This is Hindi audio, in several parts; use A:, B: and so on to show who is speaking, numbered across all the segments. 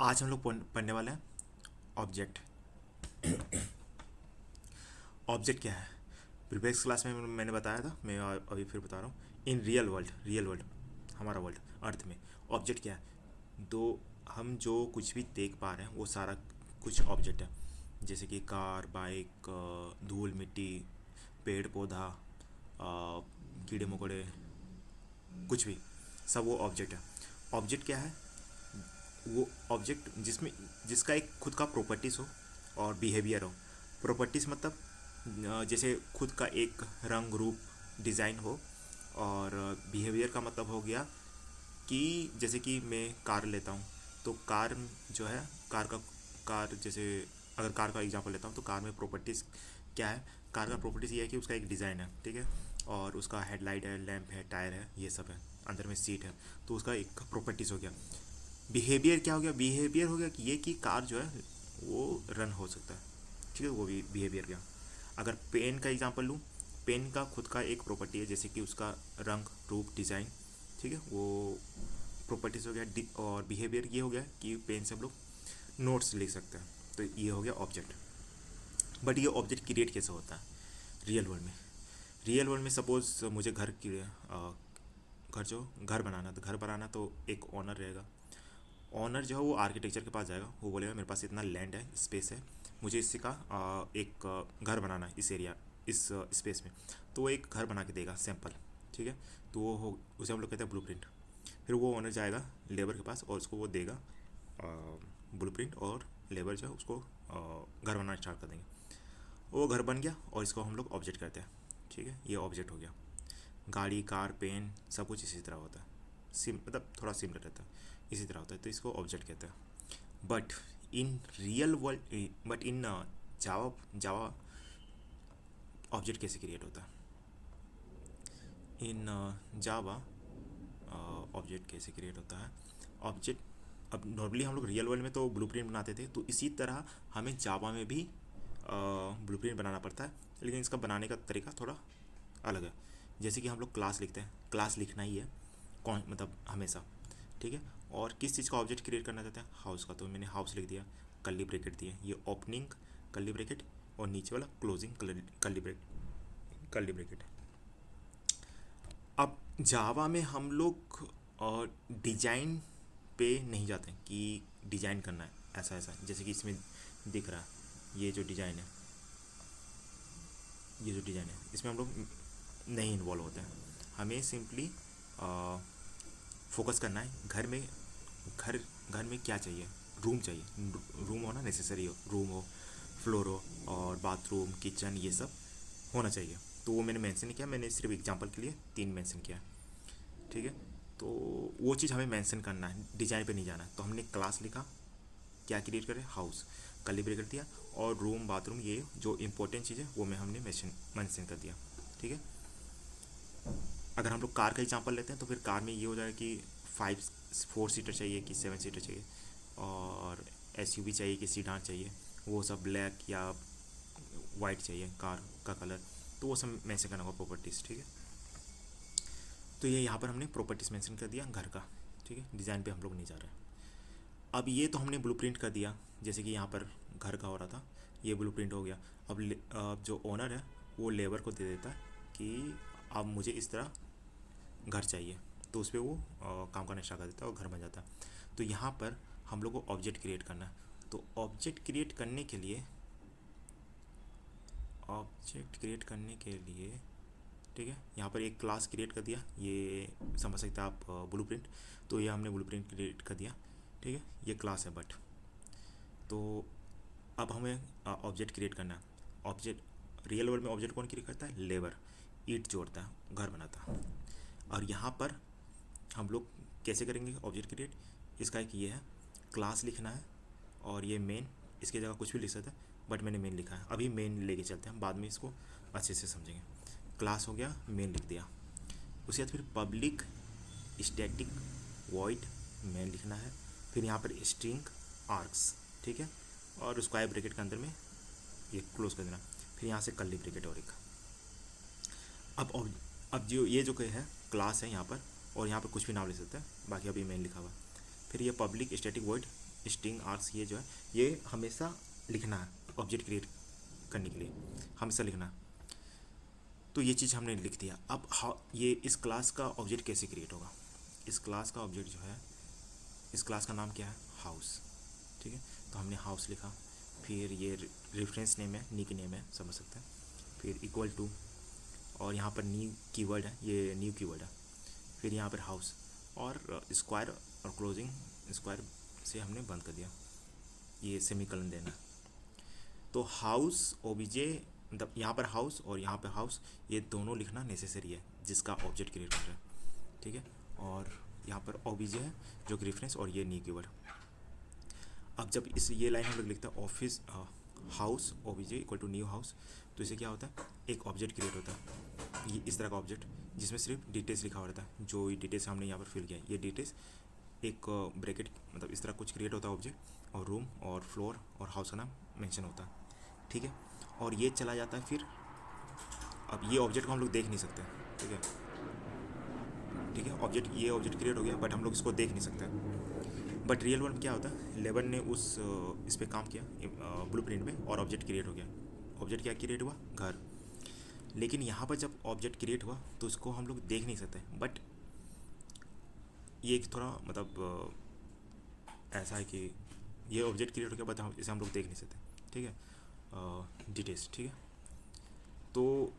A: आज हम लोग पढ़ने वाले हैं ऑब्जेक्ट। ऑब्जेक्ट क्या है? प्रीवियस क्लास में मैंने बताया था, मैं अभी फिर बता रहा हूँ। इन रियल वर्ल्ड, हमारा वर्ल्ड, अर्थ में ऑब्जेक्ट क्या है? दो, हम जो कुछ भी देख पा रहे हैं वो सारा कुछ ऑब्जेक्ट है। जैसे कि कार, बाइक, धूल मिट्टी, पेड़ पौधा, कीड़े मकोड़े, कुछ भी, सब वो ऑब्जेक्ट है। ऑब्जेक्ट क्या है? वो ऑब्जेक्ट जिसका एक खुद का प्रॉपर्टीज़ हो और बिहेवियर हो। प्रॉपर्टीज़ मतलब जैसे खुद का एक रंग रूप डिज़ाइन हो। और बिहेवियर का मतलब हो गया कि जैसे कि मैं कार लेता हूँ, तो कार जो है, कार जैसे, अगर कार का एग्जांपल लेता हूँ तो कार में प्रॉपर्टीज़ क्या है? कार का प्रॉपर्टीज़ ये है कि उसका एक डिज़ाइन है, ठीक है, और उसका हेडलाइट है, लैंप है, टायर है, ये सब है, अंदर में सीट है, तो उसका एक प्रॉपर्टीज़ हो गया। बिहेवियर क्या हो गया? बिहेवियर हो गया कि ये कि कार जो है वो रन हो सकता है, ठीक है, वो भी बिहेवियर गया। अगर पेन का एग्जांपल लूँ, पेन का खुद का एक प्रॉपर्टी है, जैसे कि उसका रंग रूप डिज़ाइन, ठीक है, वो प्रॉपर्टीज़ हो गया। और बिहेवियर ये हो गया कि पेन से हम लोग नोट्स लिख सकते हैं, तो ये हो गया ऑब्जेक्ट। बट ये ऑब्जेक्ट क्रिएट कैसे होता है रियल वर्ल्ड में? रियल वर्ल्ड में सपोज मुझे घर जो घर बनाना, तो घर बनाना तो एक ओनर रहेगा। ऑनर जो है वो आर्किटेक्चर के पास जाएगा, वो बोलेगा मेरे पास इतना लैंड है, स्पेस है, मुझे इसी का एक घर बनाना है इस एरिया, इस स्पेस में। तो वो एक घर बना के देगा सैंपल, ठीक है। तो वो हो, उसे हम लोग कहते हैं ब्लूप्रिंट। फिर वो ओनर जाएगा लेबर के पास और उसको वो देगा ब्लूप्रिंट, और लेबर जो है उसको घर बनाना स्टार्ट कर देंगे। वो घर बन गया और इसको हम लोग ऑब्जेक्ट कहते हैं, ठीक है, ये ऑब्जेक्ट हो गया। गाड़ी, कार, पेन, सब कुछ इसी तरह होता है। मतलब थोड़ा सिमिलर रहता है, इसी तरह होता है, तो इसको ऑब्जेक्ट कहते हैं। But in real world, but in Java Java object कैसे क्रिएट होता है? इन जावा ऑब्जेक्ट कैसे क्रिएट होता है? ऑब्जेक्ट, अब नॉर्मली हम लोग रियल वर्ल्ड में तो ब्लूप्रिंट बनाते थे, तो इसी तरह हमें जावा में भी ब्लूप्रिंट बनाना पड़ता है, लेकिन इसका बनाने का तरीका थोड़ा अलग है। जैसे कि हम लोग क्लास लिखते हैं, क्लास लिखना ही है, कौन मतलब हमेशा, ठीक है। और किस चीज़ का ऑब्जेक्ट क्रिएट करना चाहते हैं? हाउस का, तो मैंने हाउस लिख दिया, कर्ली ब्रैकेट दिए, ये ओपनिंग कर्ली ब्रैकेट, और नीचे वाला क्लोजिंग कर्ली ब्रैकेट। अब जावा में हम लोग डिजाइन पे नहीं जाते हैं कि डिजाइन करना है ऐसा ऐसा, जैसे कि इसमें दिख रहा है, ये जो डिज़ाइन है, ये जो डिज़ाइन है, इसमें हम लोग नहीं इन्वॉल्व होते हैं। हमें सिंपली फोकस करना है घर में। घर घर में क्या चाहिए? रूम चाहिए, रूम होना नेसेसरी हो, रूम हो, फ्लोर हो, और बाथरूम, किचन, ये सब होना चाहिए। तो वो मैंने मेंशन नहीं किया, मैंने सिर्फ एग्जांपल के लिए 3 मेंशन किया है, ठीक है। तो वो चीज़ हमें मेंशन करना है, डिजाइन पे नहीं जाना है। तो हमने क्लास लिखा, क्या क्रिएट करें? हाउस, कल ब्रेक कर दिया, और रूम, बाथरूम, ये जो इंपॉर्टेंट चीज़ है वो में हमने मेंशन कर दिया, ठीक है। अगर हम लोग कार का एग्जांपल लेते हैं तो फिर कार में ये हो जाएगा कि 4 सीटर चाहिए कि 7 सीटर चाहिए, और एसयूवी चाहिए कि सीडान चाहिए, वो सब ब्लैक या वाइट चाहिए कार का कलर, तो वो सब मेंशन करना होगा प्रॉपर्टीज़, ठीक है। तो ये यहाँ पर हमने प्रॉपर्टीज़ मेंशन कर दिया घर का, ठीक है, डिज़ाइन पे हम लोग नहीं जा रहे। अब ये तो हमने ब्लूप्रिंट कर दिया, जैसे कि यहाँ पर घर का हो रहा था, ये ब्लूप्रिंट हो गया। अब जो ओनर है वो लेबर को दे देता है कि अब मुझे इस तरह घर चाहिए, तो उस पर वो काम करना स्टार्ट कर देता है और घर बन जाता है। तो यहाँ पर हम लोग को ऑब्जेक्ट क्रिएट करना है। तो ऑब्जेक्ट क्रिएट करने के लिए, ठीक है, यहाँ पर एक क्लास क्रिएट कर दिया, ये समझ सकते हैं आप, ब्लूप्रिंट। तो ये हमने ब्लूप्रिंट क्रिएट कर दिया, ठीक है, ये क्लास है। बट तो अब हमें ऑब्जेक्ट क्रिएट करना है। ऑब्जेक्ट रियल वर्ल्ड में ऑब्जेक्ट कौन क्रिएट करता है? लेबर, ईंट जोड़ता है, घर बनाता है। और यहाँ पर हम लोग कैसे करेंगे ऑब्जेक्ट क्रिएट? इसका एक ये है, क्लास लिखना है, और ये मेन, इसकी जगह कुछ भी लिख सकते हैं, बट मैंने मेन लिखा है, अभी मेन लेके चलते हैं, बाद में इसको अच्छे से समझेंगे। क्लास हो गया, मेन लिख दिया। उसके बाद फिर पब्लिक स्टैटिक वॉइड मेन लिखना है। फिर यहाँ पर स्ट्रिंग आर्क्स, ठीक है, और स्क्वायर ब्रैकेट के अंदर में ये क्लोज कर देना। फिर यहाँ से कर्ली ब्रैकेट और एक। अब अब जो ये जो है क्लास है यहाँ पर, और यहाँ पर कुछ भी नाम लिख सकते हैं, बाकी अभी मेन लिखा हुआ। फिर ये public static void string args ये जो है ये हमेशा लिखना है ऑब्जेक्ट क्रिएट करने के लिए, हमेशा लिखना है। तो ये चीज़ हमने लिख दिया। अब ये इस क्लास का ऑब्जेक्ट कैसे क्रिएट होगा? इस क्लास का ऑब्जेक्ट जो है, इस क्लास का नाम क्या है? हाउस। ठीक है, तो हमने हाउस लिखा, फिर ये रेफरेंस नेम है, निक नेम है, समझ सकते हैं, फिर इक्वल टू, और यहाँ पर न्यू कीवर्ड है, ये न्यू कीवर्ड है, फिर यहाँ पर हाउस और स्क्वायर और क्लोजिंग स्क्वायर से हमने बंद कर दिया, ये सेमीकोलन देना। तो हाउस ओबीजे, मतलब यहाँ पर हाउस और यहाँ पर हाउस, ये दोनों लिखना नेसेसरी है जिसका ऑब्जेक्ट क्रिएट कर रहा है। ठीक है, और यहाँ पर ओबीजे है जो कि रेफरेंस, और ये न्यू कीवर्ड। अब जब इस ये लाइन हम लोग लिखते हैं office house OBJ equal to new house, तो इसे क्या होता है? एक ऑब्जेक्ट क्रिएट होता है, ये इस तरह का ऑब्जेक्ट जिसमें सिर्फ डिटेल्स लिखा हुआ रहता है। जो ये डिटेल्स हमने यहाँ पर फिल किया है, ये डिटेल्स एक ब्रैकेट, मतलब इस तरह कुछ क्रिएट होता है ऑब्जेक्ट, और रूम और फ्लोर और हाउस का नाम मेंशन होता है। ठीक है, और ये चला जाता है फिर, अब ये ऑब्जेक्ट को हम लोग देख नहीं सकते। ठीक है, ठीक है, ऑब्जेक्ट, ये ऑब्जेक्ट क्रिएट हो गया बट हम लोग इसको देख नहीं सकते। बट रियल वर्ल्ड में क्या होता है, लेबन ने उस इस पर काम किया ब्लूप्रिंट में, और ऑब्जेक्ट क्रिएट हो गया। ऑब्जेक्ट क्या क्रिएट हुआ? घर। लेकिन यहाँ पर जब ऑब्जेक्ट क्रिएट हुआ तो उसको हम लोग देख नहीं सकते, बट ये एक थोड़ा मतलब ऐसा है कि ये ऑब्जेक्ट क्रिएट हो गया बट हम इसे हम लोग देख नहीं सकते। ठीक है, डिटेल्स। ठीक है, तो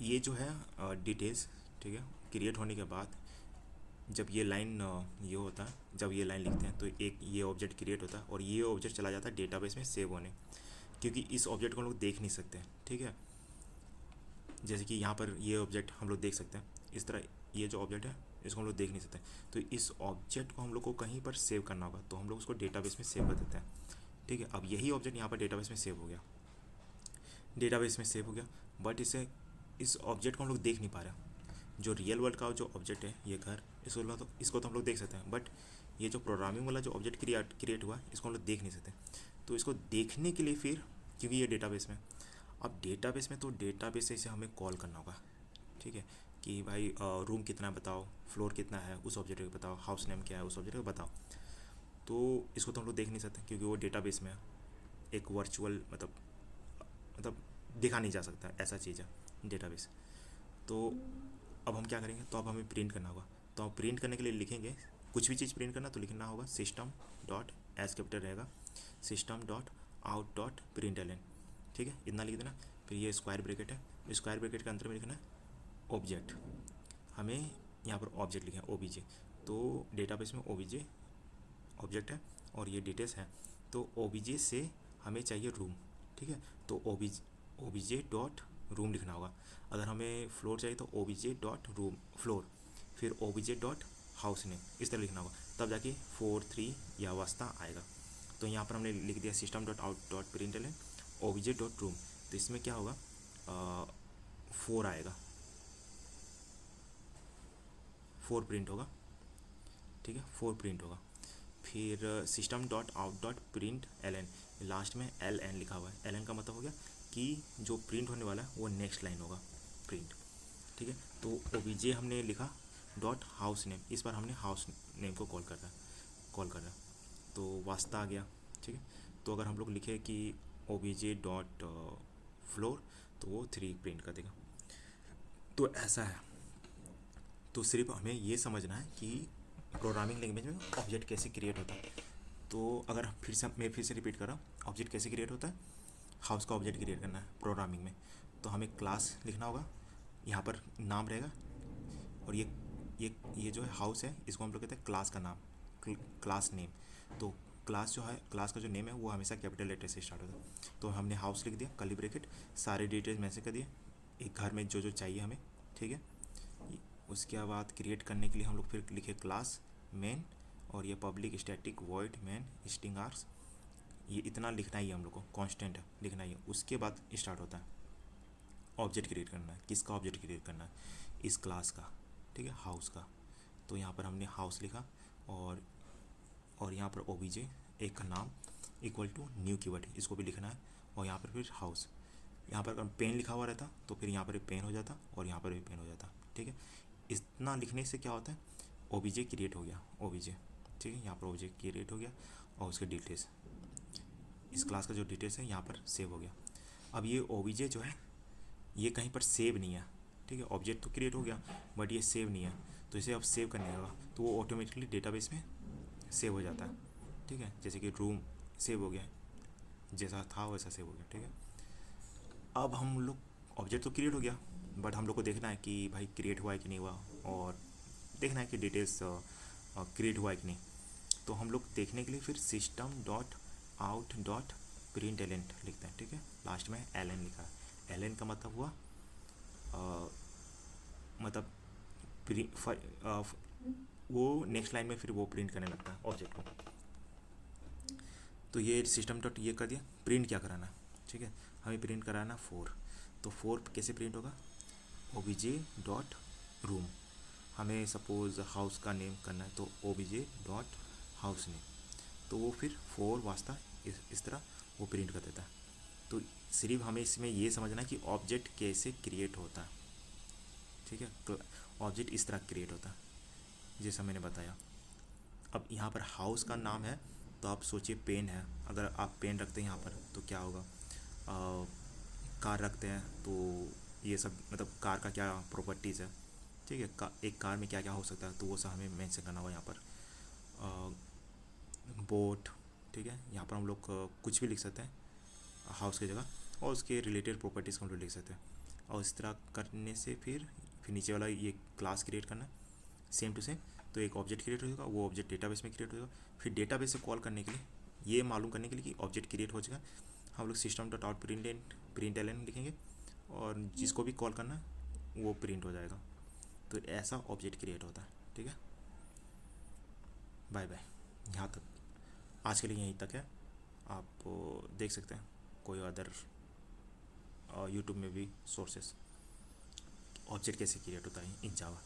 A: ये जो है डिटेल्स, ठीक है, क्रिएट होने के बाद जब ये लाइन ये होता है, जब ये लाइन लिखते हैं तो एक ये ऑब्जेक्ट क्रिएट होता है, और ये ऑब्जेक्ट चला जाता है डेटाबेस में सेव होने, क्योंकि इस ऑब्जेक्ट को हम लोग देख नहीं सकते। ठीक है, जैसे कि यहाँ पर ये ऑब्जेक्ट हम लोग देख सकते हैं, इस तरह ये जो ऑब्जेक्ट है इसको हम लोग देख नहीं सकते। तो इस ऑब्जेक्ट को हम लोग को कहीं पर सेव करना होगा, तो हम लोग उसको डेटाबेस में सेव कर देते हैं। ठीक है, अब यही ऑब्जेक्ट यहाँ पर डेटाबेस में सेव हो गया, डेटाबेस में सेव हो गया, बट इसे, इस ऑब्जेक्ट को हम लोग देख नहीं पा रहे। जो रियल वर्ल्ड का जो ऑब्जेक्ट है ये घर, इसको तो हम लोग देख सकते हैं, बट ये जो प्रोग्रामिंग वाला जो ऑब्जेक्ट क्रिएट हुआ इसको हम लोग देख नहीं सकते। तो इसको देखने के लिए फिर, क्योंकि ये डेटाबेस में, अब डेटाबेस में तो डेटाबेस से इसे हमें कॉल करना होगा। ठीक है, कि भाई रूम कितना है बताओ, फ्लोर कितना है उस ऑब्जेक्ट को बताओ, हाउस नेम क्या है उस ऑब्जेक्ट को बताओ। तो इसको तो हम लोग देख नहीं सकते क्योंकि वो डेटाबेस में है, एक वर्चुअल मतलब दिखा नहीं जा सकता, ऐसा चीज़ है डेटाबेस। तो अब हम क्या करेंगे, तो अब हमें प्रिंट करना होगा। तो हम प्रिंट करने के लिए लिखेंगे, कुछ भी चीज़ प्रिंट करना तो लिखना होगा सिस्टम डॉट, एज कैपिटल रहेगा, system dot out dot print l n. ठीक है, इतना लिख देना। फिर ये स्क्वायर ब्रैकेट है, स्क्वायर ब्रैकेट के अंदर में लिखना है ऑब्जेक्ट, हमें यहाँ पर ऑब्जेक्ट लिखा है ओबीजे। तो डेटाबेस में ओबीजे ऑब्जेक्ट है और ये डिटेल्स है, तो ओबीजे से हमें चाहिए रूम। ठीक है, तो ओबीजे डॉट रूम लिखना होगा। अगर हमें फ्लोर चाहिए तो ओबीजे डॉट रूम फ्लोर, फिर ओबीजे डॉट हाउस नेम, इस तरह लिखना होगा, तब जाके 4 3 या वास्ता आएगा। तो यहाँ पर हमने लिख दिया system dot out dot print L OBJ dot room, तो इसमें क्या होगा, 4 आएगा, 4 प्रिंट होगा। ठीक है, 4 प्रिंट होगा। फिर system dot out dot print l n, last में एल एन लिखा हुआ है, एल एन का मतलब हो गया कि जो प्रिंट होने वाला है वो नेक्स्ट लाइन होगा प्रिंट। ठीक है, तो ओबीजे हमने लिखा डॉट हाउस नेम, इस बार हमने हाउस नेम को कॉल कर रहा है, तो वास्ता आ गया। ठीक है, तो अगर हम लोग लिखे कि ओबीजे डॉट फ्लोर, तो वो 3 प्रिंट कर देगा। तो ऐसा है। तो सिर्फ हमें ये समझना है कि प्रोग्रामिंग लैंग्वेज में ऑब्जेक्ट कैसे क्रिएट होता है। तो अगर मैं फिर से रिपीट कर रहा हूँ, ऑब्जेक्ट कैसे क्रिएट होता है, हाउस का ऑब्जेक्ट क्रिएट करना है प्रोग्रामिंग में, तो हमें क्लास लिखना होगा, यहाँ पर नाम रहेगा, और ये जो है हाउस है, इसको हम लोग कहते हैं क्लास का नाम, क्लास नेम। तो क्लास जो है, क्लास का जो नेम है वो हमेशा कैपिटल लेटर से स्टार्ट होता है। तो हमने हाउस लिख दिया, कर्ली ब्रैकेट, सारे डिटेल्स मैसेज कर दिए, एक घर में जो जो चाहिए हमें। ठीक है, उसके बाद क्रिएट करने के लिए हम लोग फिर लिखे क्लास मेन, और ये public static void main string args, ये इतना लिखना ही है हम लोग को, कांस्टेंट लिखना ही है। उसके बाद स्टार्ट होता है ऑब्जेक्ट क्रिएट करना है। किसका ऑब्जेक्ट क्रिएट करना है? इस क्लास का। ठीक है, हाउस का। तो यहाँ पर हमने हाउस लिखा, और यहाँ पर ओबीजे एक का नाम इक्वल टू न्यू कीवर्ड, इसको भी लिखना है, और यहाँ पर फिर हाउस। यहाँ पर अगर पेन लिखा हुआ रहता तो फिर यहाँ पर पेन हो जाता, और यहाँ पर भी पेन हो जाता। ठीक है, इतना लिखने से क्या होता है, ओबीजे क्रिएट हो गया, ओबीजे। ठीक है, यहाँ पर ऑब्जेक्ट क्रिएट हो गया और उसके डिटेल्स, इस क्लास का जो डिटेल्स है यहाँ पर सेव हो गया। अब ये ओबीजे जो है ये कहीं पर सेव नहीं है, ठीक है, ऑब्जेक्ट तो क्रिएट हो गया बट ये सेव नहीं है। तो इसे अब सेव करने लगा तो वो ऑटोमेटिकली डेटाबेस में सेव हो जाता है, ठीक है, जैसे कि रूम सेव हो गया, जैसा था वैसा सेव हो गया, ठीक है। अब हम लोग ऑब्जेक्ट तो क्रिएट हो गया बट हम लोग को देखना है कि भाई क्रिएट हुआ है कि नहीं हुआ, और देखना है कि डिटेल्स क्रिएट हुआ है कि नहीं। तो हम लोग देखने के लिए फिर system dot out dot println लिखते हैं, ठीक है, लास्ट में एलन लिखा है। एलन का मतलब हुआ मतलब वो नेक्स्ट लाइन में फिर वो प्रिंट करने लगता है ऑब्जेक्ट को। तो ये सिस्टम डॉट ये कर दिया, प्रिंट क्या कराना है, ठीक है, हमें प्रिंट कराना 4। तो 4 कैसे प्रिंट होगा, ओबीजे डॉट रूम, हमें सपोज हाउस का नेम करना है तो ओबीजे डॉट हाउस नेम, तो वो फिर 4 वास्ता इस तरह वो प्रिंट कर देता है। तो सिर्फ हमें इसमें ये समझना है कि ऑब्जेक्ट कैसे क्रिएट होता है, ठीक है, तो ऑब्जेक्ट इस तरह क्रिएट होता है जैसा मैंने बताया। अब यहाँ पर हाउस का नाम है तो आप सोचिए पेन है, अगर आप पेन रखते हैं यहाँ पर तो क्या होगा, कार रखते हैं तो ये सब मतलब कार का क्या प्रॉपर्टीज़ है, ठीक है, एक कार में क्या क्या हो सकता है तो वो सब हमें मेंशन करना होगा यहाँ पर। बोट, ठीक है, यहाँ पर हम लोग कुछ भी लिख सकते हैं हाउस की जगह, और उसके रिलेटेड प्रॉपर्टीज़ को हम लोग लिख सकते हैं। और इस तरह करने से फिर नीचे वाला ये क्लास क्रिएट करना है सेम टू सेम। तो एक ऑब्जेक्ट क्रिएट होगा, वो ऑब्जेक्ट डेटाबेस में क्रिएट होगा। फिर डेटाबेस से कॉल करने के लिए, ये मालूम करने के लिए कि ऑब्जेक्ट क्रिएट हो चुका, हम लोग system dot out print L लिखेंगे और जिसको भी कॉल करना है वो प्रिंट हो जाएगा। तो ऐसा ऑब्जेक्ट क्रिएट होता है, ठीक है। बाय बाय, यहाँ तक आज के लिए यहीं तक है। आप देख सकते हैं कोई अदर यूट्यूब में भी सोर्सेस ऑब्जेक्ट कैसे क्रिएट होता है इन जावा।